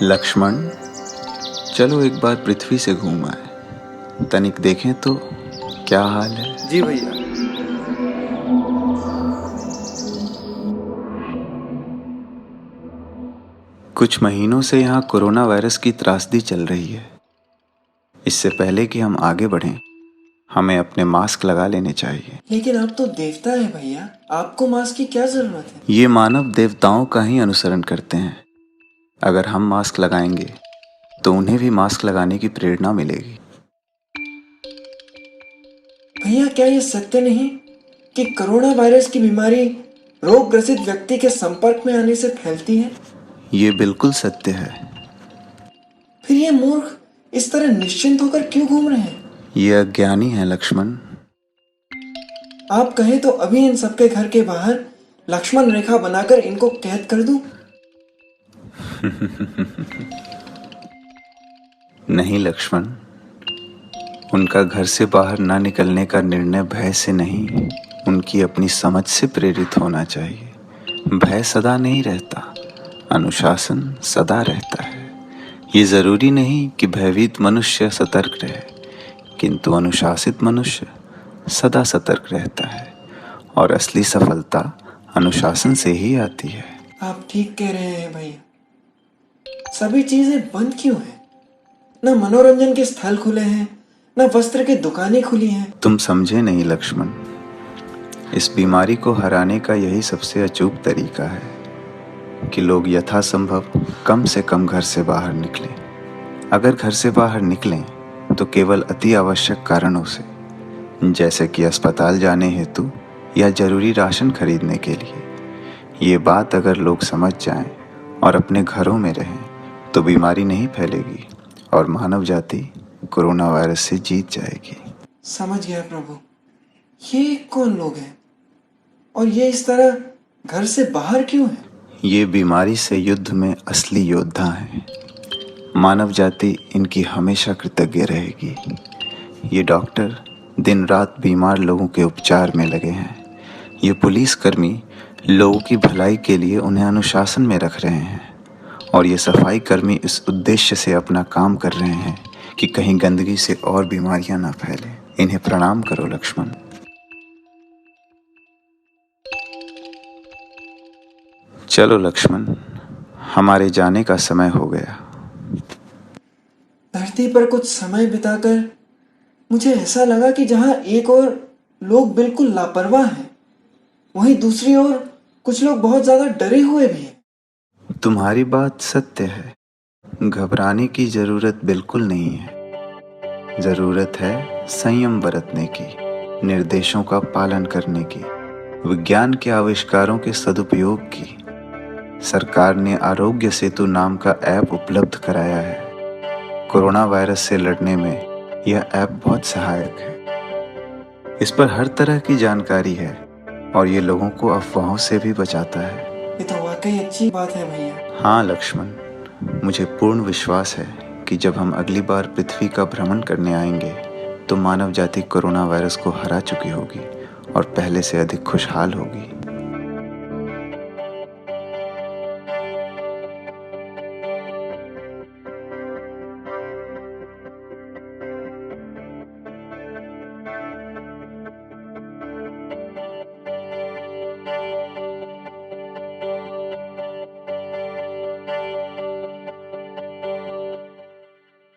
लक्ष्मण, चलो एक बार पृथ्वी से घूम आए, तनिक देखें तो क्या हाल है। जी भैया। कुछ महीनों से यहाँ कोरोना वायरस की त्रासदी चल रही है। इससे पहले कि हम आगे बढ़ें, हमें अपने मास्क लगा लेने चाहिए। लेकिन आप तो देवता है भैया, आपको मास्क की क्या जरूरत है। ये मानव देवताओं का ही अनुसरण करते हैं। अगर हम मास्क लगाएंगे तो उन्हें भी मास्क लगाने की प्रेरणा मिलेगी। भैया, क्या ये सत्य नहीं कि कोरोना वायरस की बीमारी रोग ग्रसित व्यक्ति के संपर्क में आने से फैलती है। ये बिल्कुल सत्य है। फिर ये मूर्ख इस तरह निश्चिंत होकर क्यों घूम रहे हैं। ये अज्ञानी है लक्ष्मण। आप कहें तो अभी इन सबके घर के बाहर लक्ष्मण रेखा बनाकर इनको कैद कर दूं। नहीं लक्ष्मण, उनका घर से बाहर ना निकलने का निर्णय भय से नहीं, उनकी अपनी समझ से प्रेरित होना चाहिए। भय सदा नहीं रहता, अनुशासन सदा रहता है। ये जरूरी नहीं कि भयभीत मनुष्य सतर्क रहे, किंतु अनुशासित मनुष्य सदा सतर्क रहता है और असली सफलता अनुशासन से ही आती है। आप ठीक कह रहे हैं भैया। सभी चीजें बंद क्यों हैं? न मनोरंजन के स्थल खुले हैं, न वस्त्र की दुकानें खुली हैं। तुम समझे नहीं लक्ष्मण, इस बीमारी को हराने का यही सबसे अचूक तरीका है कि लोग यथासंभव कम से कम घर से बाहर निकलें। अगर घर से बाहर निकलें तो केवल अति आवश्यक कारणों से, जैसे कि अस्पताल जाने हेतु या जरूरी राशन खरीदने के लिए। ये बात अगर लोग समझ जाएं और अपने घरों में रहें तो बीमारी नहीं फैलेगी और मानव जाति कोरोना वायरस से जीत जाएगी। समझ गया प्रभु। ये कौन लोग हैं और ये इस तरह घर से बाहर क्यों हैं? ये बीमारी से युद्ध में असली योद्धा हैं। मानव जाति इनकी हमेशा कृतज्ञ रहेगी। ये डॉक्टर दिन रात बीमार लोगों के उपचार में लगे हैं। ये पुलिसकर्मी लोगों की भलाई के लिए उन्हें अनुशासन में रख रहे हैं और ये सफाई कर्मी इस उद्देश्य से अपना काम कर रहे हैं कि कहीं गंदगी से और बीमारियां ना फैलें। इन्हें प्रणाम करो लक्ष्मण। चलो लक्ष्मण, हमारे जाने का समय हो गया। धरती पर कुछ समय बिताकर मुझे ऐसा लगा कि जहां एक ओर लोग बिल्कुल लापरवाह हैं, वहीं दूसरी ओर कुछ लोग बहुत ज्यादा डरे हुए भी हैं। तुम्हारी बात सत्य है। घबराने की जरूरत बिल्कुल नहीं है। जरूरत है संयम बरतने की, निर्देशों का पालन करने की, विज्ञान के आविष्कारों के सदुपयोग की। सरकार ने आरोग्य सेतु नाम का ऐप उपलब्ध कराया है। कोरोना वायरस से लड़ने में यह ऐप बहुत सहायक है। इस पर हर तरह की जानकारी है और ये लोगों को अफवाहों से भी बचाता है। ये तो वाकई अच्छी बात है भैया। हाँ लक्ष्मण, मुझे पूर्ण विश्वास है कि जब हम अगली बार पृथ्वी का भ्रमण करने आएंगे तो मानव जाति कोरोना वायरस को हरा चुकी होगी और पहले से अधिक खुशहाल होगी।